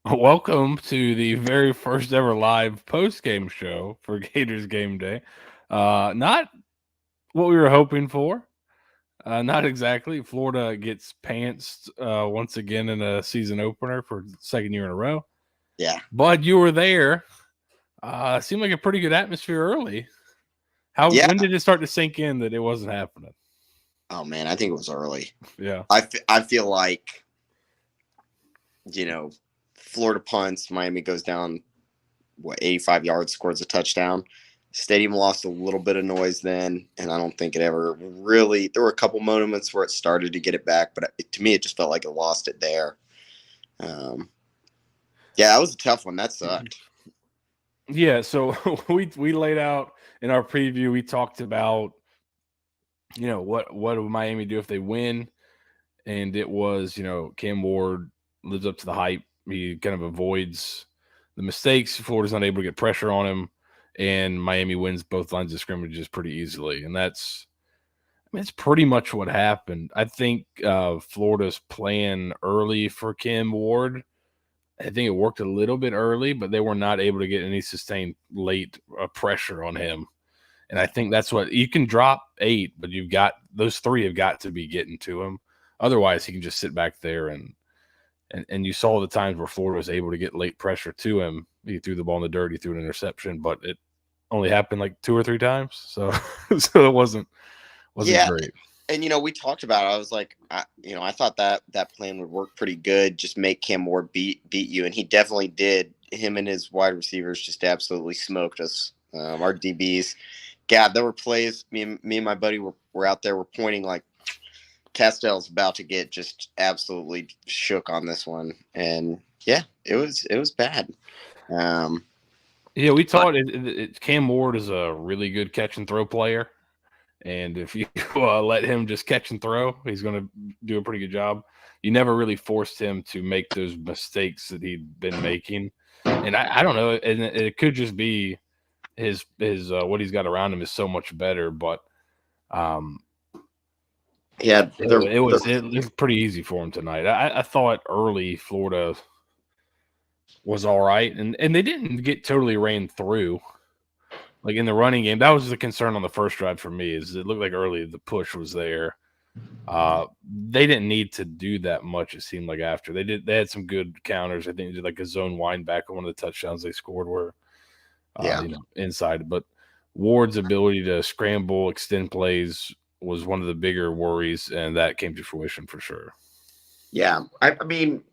Welcome to the very first ever live post-game show for Gators Game Day. Not what we were hoping for. Not exactly. Florida gets pantsed once again in a season opener for the second year in a row. Yeah. But you were there. Seemed like a pretty good atmosphere early. How Yeah. when did it start to sink in that it wasn't happening? Oh man, I think it was early. Yeah. I feel like, Florida punts, Miami goes down 85 yards, scores a touchdown. Stadium lost a little bit of noise then, and I don't think it ever really. There were a couple moments where it started to get it back, but to me, it just felt like it lost it there. Yeah, that was a tough one. That sucked. Yeah, so we laid out in our preview. We talked about what would Miami do if they win, and it was Cam Ward lives up to the hype. He kind of avoids the mistakes. Florida's not able to get pressure on him, and Miami wins both lines of scrimmages pretty easily. And that's pretty much what happened. I think Florida's plan early for Cam Ward, I think it worked a little bit early, but they were not able to get any sustained late pressure on him. And I think that's what you can drop 8, but you've got those 3 have got to be getting to him. Otherwise, he can just sit back there and you saw the times where Florida was able to get late pressure to him. He threw the ball in the dirt, he threw an interception, but it only happened like 2 or 3 times. So so it wasn't great. And we talked about it. I was like, I thought that plan would work pretty good. Just make Cam Ward beat you, and he definitely did. Him and his wide receivers just absolutely smoked us. Our DBs, God, there were plays. Me and my buddy were out there. We're pointing like Castell's about to get just absolutely shook on this one, and yeah, it was bad. Yeah, we thought Cam Ward is a really good catch and throw player. And if you let him just catch and throw, he's going to do a pretty good job. You never really forced him to make those mistakes that he'd been making. And I don't know, and it could just be his what he's got around him is so much better. But yeah, it was pretty easy for him tonight. I thought early Florida was all right, and they didn't get totally ran through. Like in the running game, that was the concern on the first drive for me. Is it looked like early the push was there. They didn't need to do that much. It seemed like after they had some good counters. I think they did like a zone wind back on one of the touchdowns they scored were, inside. But Ward's ability to scramble, extend plays was one of the bigger worries, and that came to fruition for sure. Yeah, I mean,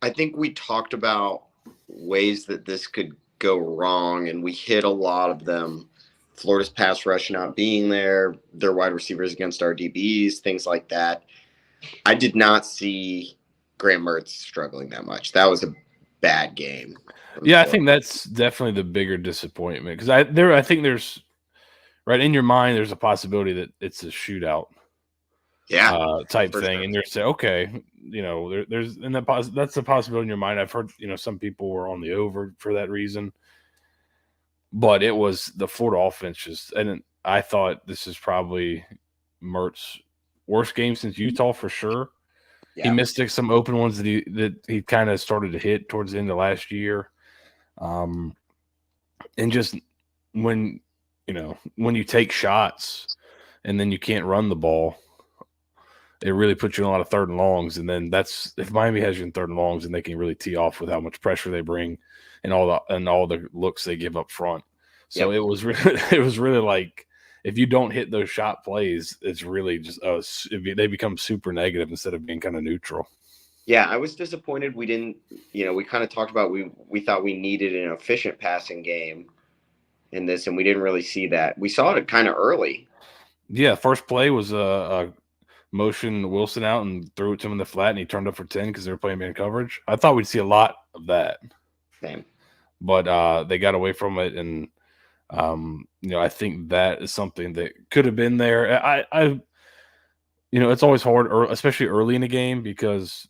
I think we talked about ways that this could go wrong, and we hit a lot of them. Florida's pass rush not being there, their wide receivers against our DBs, things like that. I did not see Graham Mertz struggling that much. That was a bad game. Yeah, I think that's definitely the bigger disappointment because I think there's right in your mind there's a possibility that it's a shootout. Type thing, sure. And they're saying, okay, there's and that's a possibility in your mind. I've heard, some people were on the over for that reason, but it was the Florida offense and I thought this is probably Mertz's worst game since Utah for sure. Yeah. He missed some open ones that he kind of started to hit towards the end of last year, and just when you take shots and then you can't run the ball. It really puts you in a lot of third and longs, and then that's if Miami has you in third and longs, and they can really tee off with how much pressure they bring and all the looks they give up front. So It was really like if you don't hit those shot plays, it's really just they become super negative instead of being kind of neutral. Yeah, I was disappointed we didn't. We kind of talked about we thought we needed an efficient passing game in this, and we didn't really see that. We saw it kind of early. Yeah, first play was a motion Wilson out and threw it to him in the flat, and he turned up for 10 because they were playing man coverage. I thought we'd see a lot of that. Same. But they got away from it, and I think that is something that could have been there. It's always hard, especially early in the game, because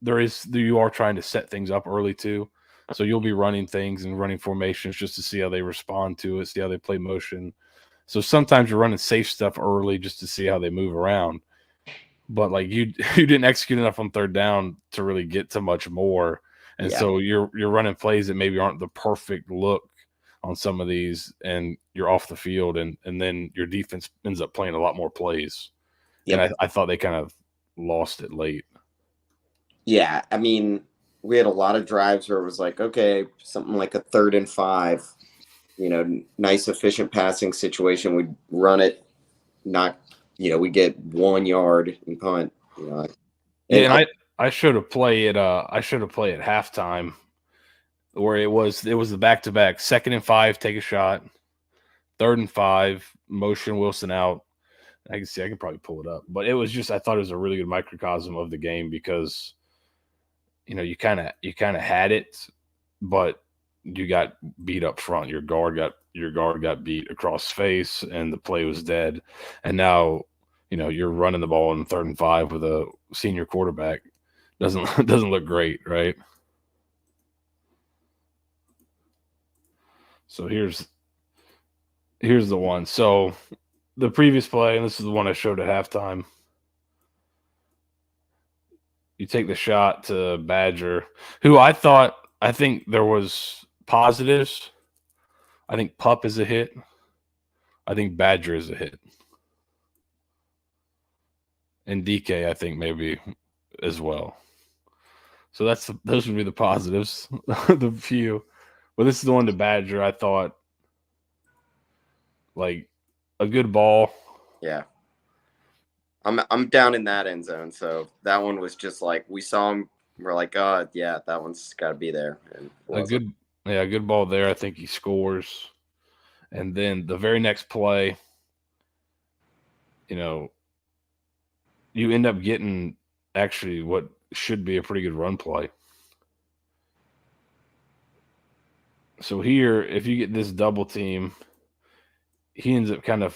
you are trying to set things up early too. So you'll be running things and running formations just to see how they respond to it, see how they play motion. So sometimes you're running safe stuff early just to see how they move around. But like you didn't execute enough on third down to really get to much more. And so you're running plays that maybe aren't the perfect look on some of these, and you're off the field, and then your defense ends up playing a lot more plays. Yep. And I thought they kind of lost it late. Yeah, I mean, we had a lot of drives where it was like, okay, something like a 3rd and 5, nice efficient passing situation. We'd run it, not, we get 1 yard and punt. And I showed a play at halftime where it was the back-to-back 2nd and 5, take a shot, 3rd and 5, motion Wilson out. I can probably pull it up, but it was just, I thought it was a really good microcosm of the game because, you kind of had it, but you got beat up front. Your guard got beat across face, and the play was dead. And now, you're running the ball in 3rd and 5 with a senior quarterback. Doesn't look great, right? So here's the one. So the previous play, and this is the one I showed at halftime. You take the shot to Badger, who I think there was positives. I think Pup is a hit. I think Badger is a hit. And DK, I think maybe as well. So those would be the positives, the few. But this is the one to Badger. I thought, like, a good ball. Yeah. I'm down in that end zone, so that one was just like we saw him. We're like, oh yeah, that one's got to be there. And a good ball there. I think he scores, and then the very next play, you end up getting actually what should be a pretty good run play. So here, if you get this double team, he ends up kind of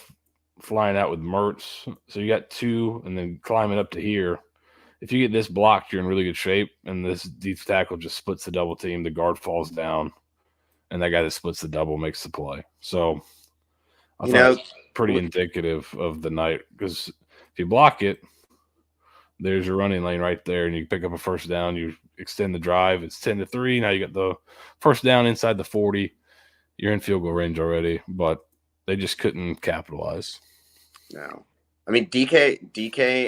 flying out with Mertz. So you got 2 and then climbing up to here. If you get this blocked, you're in really good shape. And this deep tackle just splits the double team. The guard falls down. And that guy that splits the double makes the play. So I thought it was pretty indicative of the night. Because if you block it, there's your running lane right there. And you pick up a first down. You extend the drive. It's 10-3. Now you got the first down inside the 40. You're in field goal range already. But they just couldn't capitalize. No. I mean, DK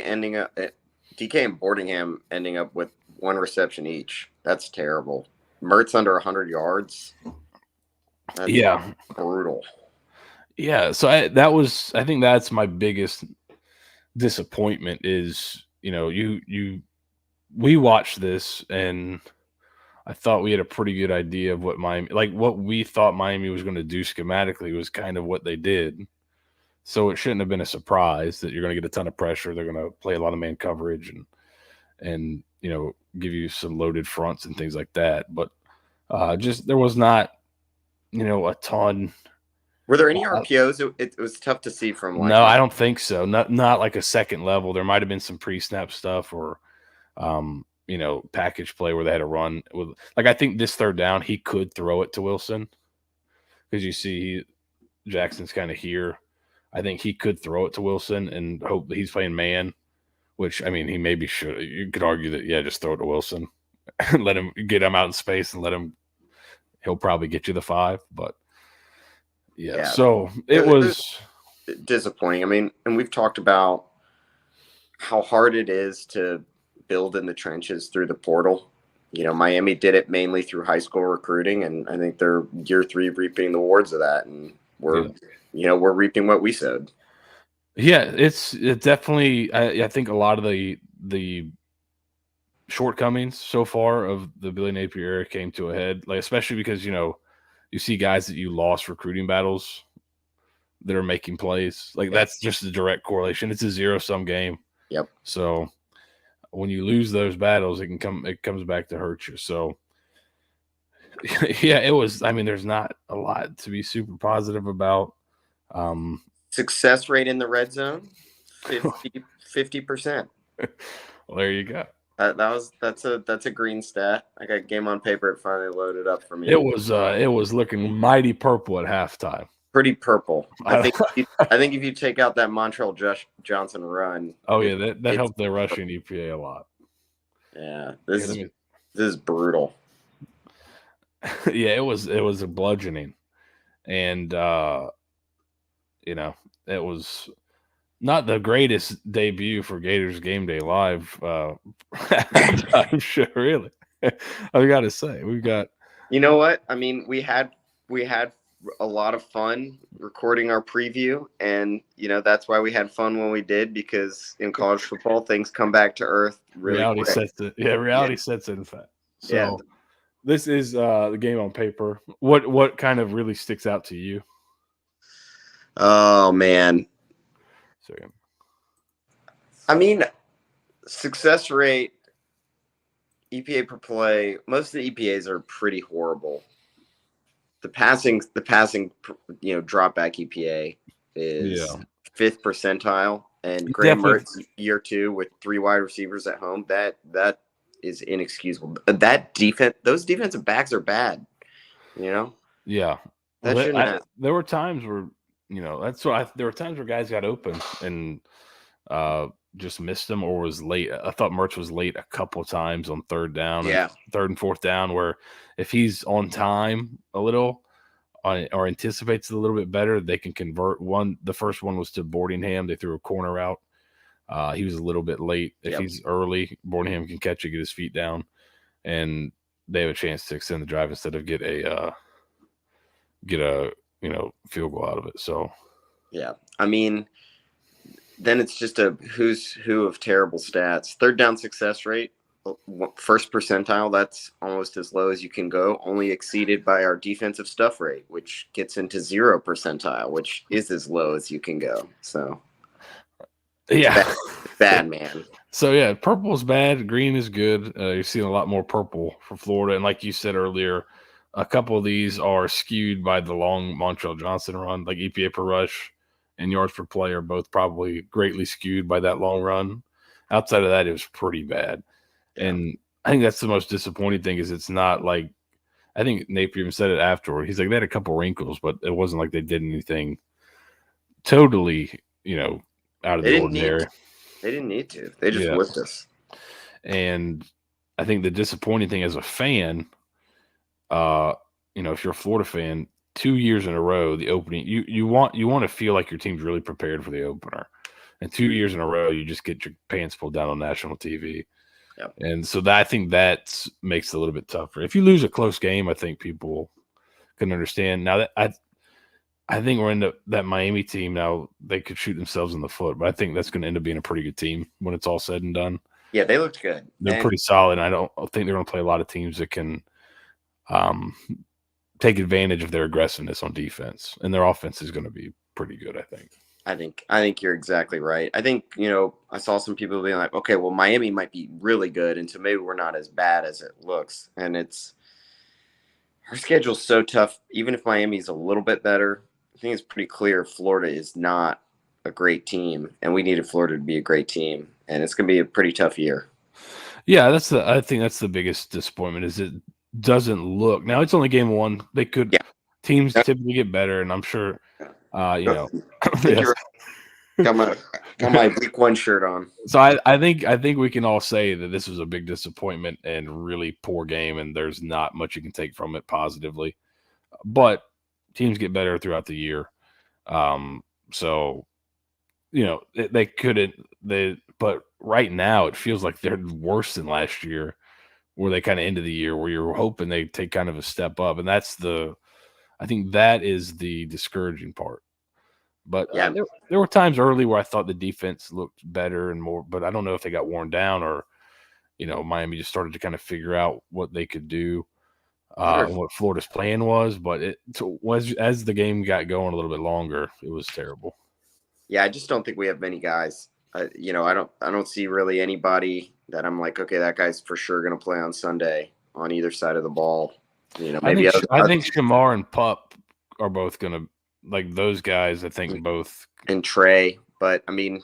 and Boardingham ending up with 1 reception each. That's terrible. Mertz under 100 yards. That's brutal. Yeah. So I think that's my biggest disappointment is, we watched this and I thought we had a pretty good idea of what we thought Miami was going to do schematically was kind of what they did. So it shouldn't have been a surprise that you're going to get a ton of pressure. They're going to play a lot of man coverage and give you some loaded fronts and things like that. But just there was not, a ton. Were there any RPOs? It was tough to see from. No, I don't think so. Not like a second level. There might have been some pre-snap stuff or, package play where they had a run with. Like I think this 3rd down, he could throw it to Wilson because you see Jackson's kind of here. I think he could throw it to Wilson and hope that he's playing man, which, I mean, he maybe should. You could argue that, just throw it to Wilson. Let him get him out in space and he'll probably get you the 5. But, yeah. So it was disappointing. I mean, and we've talked about how hard it is to build in the trenches through the portal. Miami did it mainly through high school recruiting, and I think they're year 3 reaping the rewards of that. And we're reaping what we sowed. Yeah, it's definitely. I think a lot of the shortcomings so far of the Billy Napier era came to a head, like especially because you see guys that you lost recruiting battles that are making plays. Like that's just a direct correlation. It's a 0-sum game. Yep. So when you lose those battles, it comes back to hurt you. So yeah, it was. I mean, there's not a lot to be super positive about. Success rate in the red zone, 50%. Well, there you go. That's a green stat. I got Game on Paper. It finally loaded up for me. It was looking mighty purple at halftime. Pretty purple. I think if you take out that Montreal Johnson run. Oh yeah, that helped their rushing EPA a lot. Yeah, this is brutal. Yeah, it was a bludgeoning, and it was not the greatest debut for Gators Gameday Live. I'm sure, really. I got to say, we've got. You know what? I mean, we had a lot of fun recording our preview, and that's why we had fun when we did, because in college football things come back to earth really Reality quick. sets it. Yeah, reality sets it in fact. Yeah. So this is the game on paper. What kind of really sticks out to you? Oh man. So I mean, success rate, EPA per play. Most of the EPAs are pretty horrible. The passing, drop back EPA is yeah, 5th percentile, and Graham definitely. Mertz year 2 with 3 wide receivers at home. That is inexcusable. That defense, those defensive backs are bad. Yeah. That Well, shouldn't happen. there were times where that's what there were times where guys got open and just missed them or was late. I thought Mertz was late a couple of times on third down and Yeah, third and fourth down, where if he's on time a little or anticipates it a little bit better, they can convert one. The first one was to Boardingham. They threw a corner out. He was a little bit late. If yep. he's early, Boardingham can catch it, get his feet down, and they have a chance to extend the drive instead of get a field goal out of it. So Yeah, I mean, then it's just a who's who of terrible stats. Third down success rate, 1st percentile. That's almost as low as you can go. Only exceeded by our defensive stuff rate, which gets into 0 percentile, which is as low as you can go. So yeah, bad man. So yeah, purple is bad. Green is good. You're seeing a lot more purple for Florida, and like you said earlier, a couple of these are skewed by the long Montrell Johnson run, like EPA per rush and yards per play are both probably greatly skewed by that long run. Outside of that, it was pretty bad, and I think that's the most disappointing thing is it's not like I think Napier even said it afterward. He's like they had a couple wrinkles, but it wasn't like they did anything totally, out of They the didn't need. ordinary. They didn't need to. They just whipped us. And I think the disappointing thing as a fan, if you're a Florida fan, 2 years in a row, the opening you want to feel like your team's really prepared for the opener. And 2 years in a row, you just get your pants pulled down on national TV. Yep. And so I think that makes it a little bit tougher. If you lose a close game, I think people can understand. Now that I think we're in that Miami team now, they could shoot themselves in the foot, but I think that's going to end up being a pretty good team when it's all said and done. Yeah, they looked good. They're pretty solid. I don't think they're going to play a lot of teams that can take advantage of their aggressiveness on defense, and their offense is going to be pretty good, I think. I think you're exactly right. I think, I saw some people being like, okay, well, Miami might be really good, and so maybe we're not as bad as it looks. And our schedule's so tough. Even if Miami's a little bit better, I think it's pretty clear Florida is not a great team, and we needed Florida to be a great team, and it's going to be a pretty tough year. Yeah, I think that's the biggest disappointment is it doesn't look. Now it's only game one. They could teams typically get better, and I'm sure Got my week 1 shirt on. So I think we can all say that this was a big disappointment and really poor game, and there's not much you can take from it positively. But teams get better throughout the year. So they couldn't but right now it feels like they're worse than last year, where they kind of ended the year where you're hoping they take kind of a step up, and I think that is the discouraging part. But there were times early where I thought the defense looked better and more, but I don't know if they got worn down or, Miami just started to kind of figure out what they could do, and what Florida's plan was. But it was as the game got going a little bit longer, it was terrible. Yeah, I just don't think we have many guys. I don't see really anybody that I'm like, okay, that guy's for sure going to play on Sunday on either side of the ball. Maybe I think Shamar and Pup are both going to. Like those guys, I think both. And Trey, but I mean,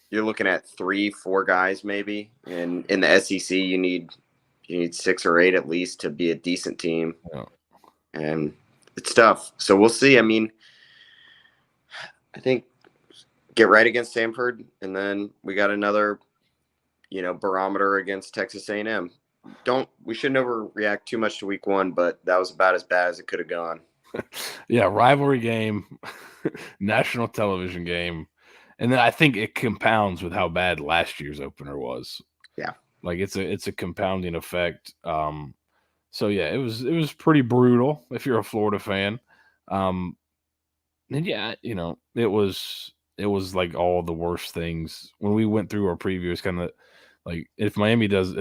you're looking at 3-4 guys maybe, and in the SEC you need 6 or 8 at least to be a decent team, and it's tough. So we'll see. I mean, I think get right against Stanford, and then we got another, barometer against Texas A&M. we shouldn't overreact too much to week 1, but that was about as bad as it could have gone. Yeah, rivalry game, national television game. And then I think it compounds with how bad last year's opener was. Yeah. Like it's a compounding effect. So yeah, it was pretty brutal if you're a Florida fan. And yeah, it was like all the worst things when we went through our preview. It's kind of like if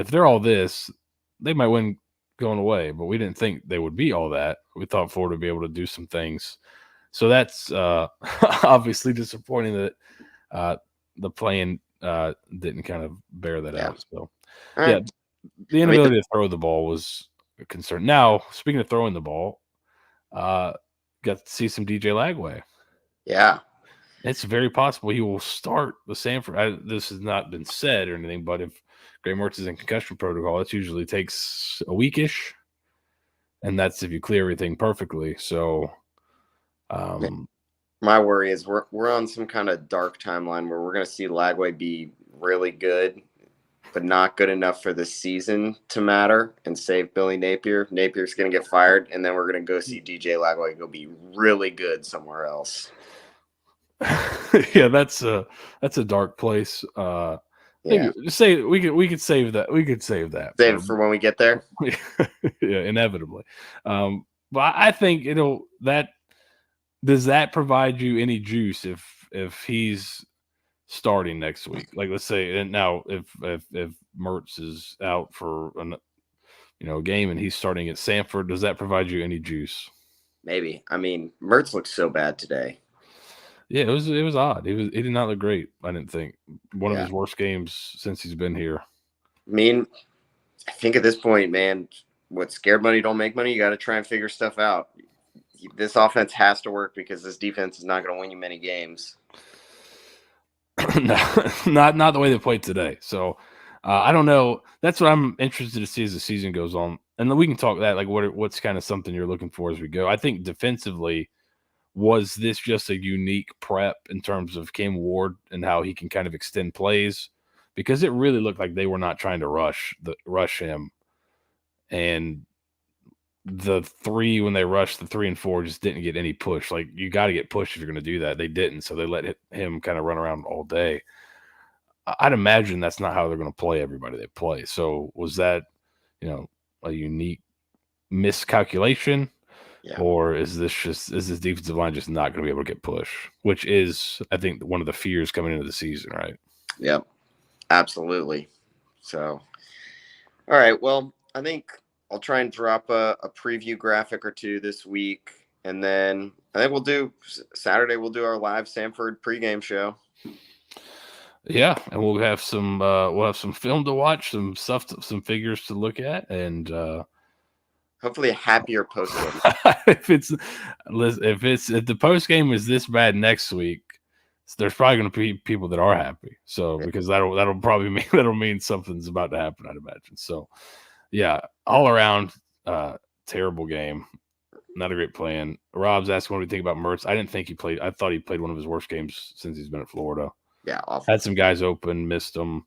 they're all this, they might win going away, but we didn't think they would be all that. We thought Florida would be able to do some things. So that's obviously disappointing that the playing didn't kind of bear that out. So yeah, the inability to throw the ball was a concern. Now, speaking of throwing the ball, got to see some DJ Lagway. Yeah. It's very possible he will start the Samford. This has not been said or anything, but if Graham Mertz is in concussion protocol, it usually takes a weekish, and that's if you clear everything perfectly. So, my worry is we're on some kind of dark timeline where we're going to see Lagway be really good, but not good enough for the season to matter and save Billy Napier. Napier's going to get fired, and then we're going to go see DJ Lagway go be really good somewhere else. Yeah, that's a dark place. Yeah, say we could save that. We could save that. Save it for when we get there. Yeah, inevitably. But I think does that provide you any juice if he's starting next week? Like, let's say, and now if Mertz is out for a game and he's starting at Samford, does that provide you any juice? Maybe. I mean, Mertz looks so bad today. Yeah, it was odd. He did not look great. I didn't think one of his worst games since he's been here. I mean, I think at this point, man, what scared money don't make money. You got to try and figure stuff out. This offense has to work because this defense is not going to win you many games. No, not the way they played today. So I don't know. That's what I'm interested to see as the season goes on, and then we can talk that. Like, what's kind of something you're looking for as we go? I think defensively. Was this just a unique prep in terms of Cam Ward and how he can kind of extend plays? Because it really looked like they were not trying to rush him. And the 3, when they rushed the 3 and 4, just didn't get any push. Like, you got to get pushed if you're going to do that. They didn't, so they let him kind of run around all day. I'd imagine that's not how they're going to play everybody they play. So was that, a unique miscalculation? Yeah. Or is this defensive line just not going to be able to get push, which is, I think, one of the fears coming into the season, right? Yep, absolutely. So, all right. Well, I think I'll try and drop a preview graphic or two this week, and then I think we'll do Saturday. We'll do our live Samford pregame show. Yeah, and we'll have some film to watch, some stuff, some figures to look at, and. Hopefully a happier post game. if the post game is this bad next week, there's probably going to be people that are happy. So because that'll probably mean something's about to happen, I'd imagine. So yeah, all around terrible game. Not a great plan. Rob's asking what do we think about Mertz. I didn't think he played. I thought he played one of his worst games since he's been at Florida. Yeah, awful. Had some guys open, missed them.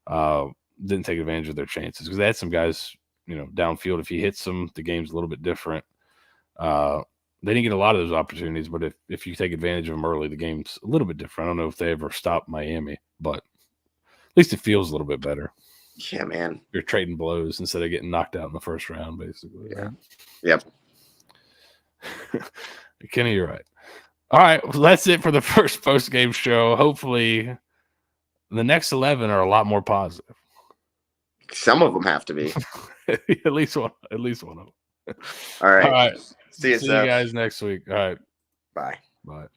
Didn't take advantage of their chances because they had some guys. Downfield, if he hits them, the game's a little bit different. They didn't get a lot of those opportunities, but if you take advantage of them early, the game's a little bit different. I don't know if they ever stopped Miami, but at least it feels a little bit better. Yeah, man. You're trading blows instead of getting knocked out in the first round, basically. Yeah. Right? Yep. Kenny, you're right. All right, well, that's it for the first post-game show. Hopefully, the next 11 are a lot more positive. Some of them have to be. At least one of them. All right. All right. See you guys next week. All right. Bye. Bye.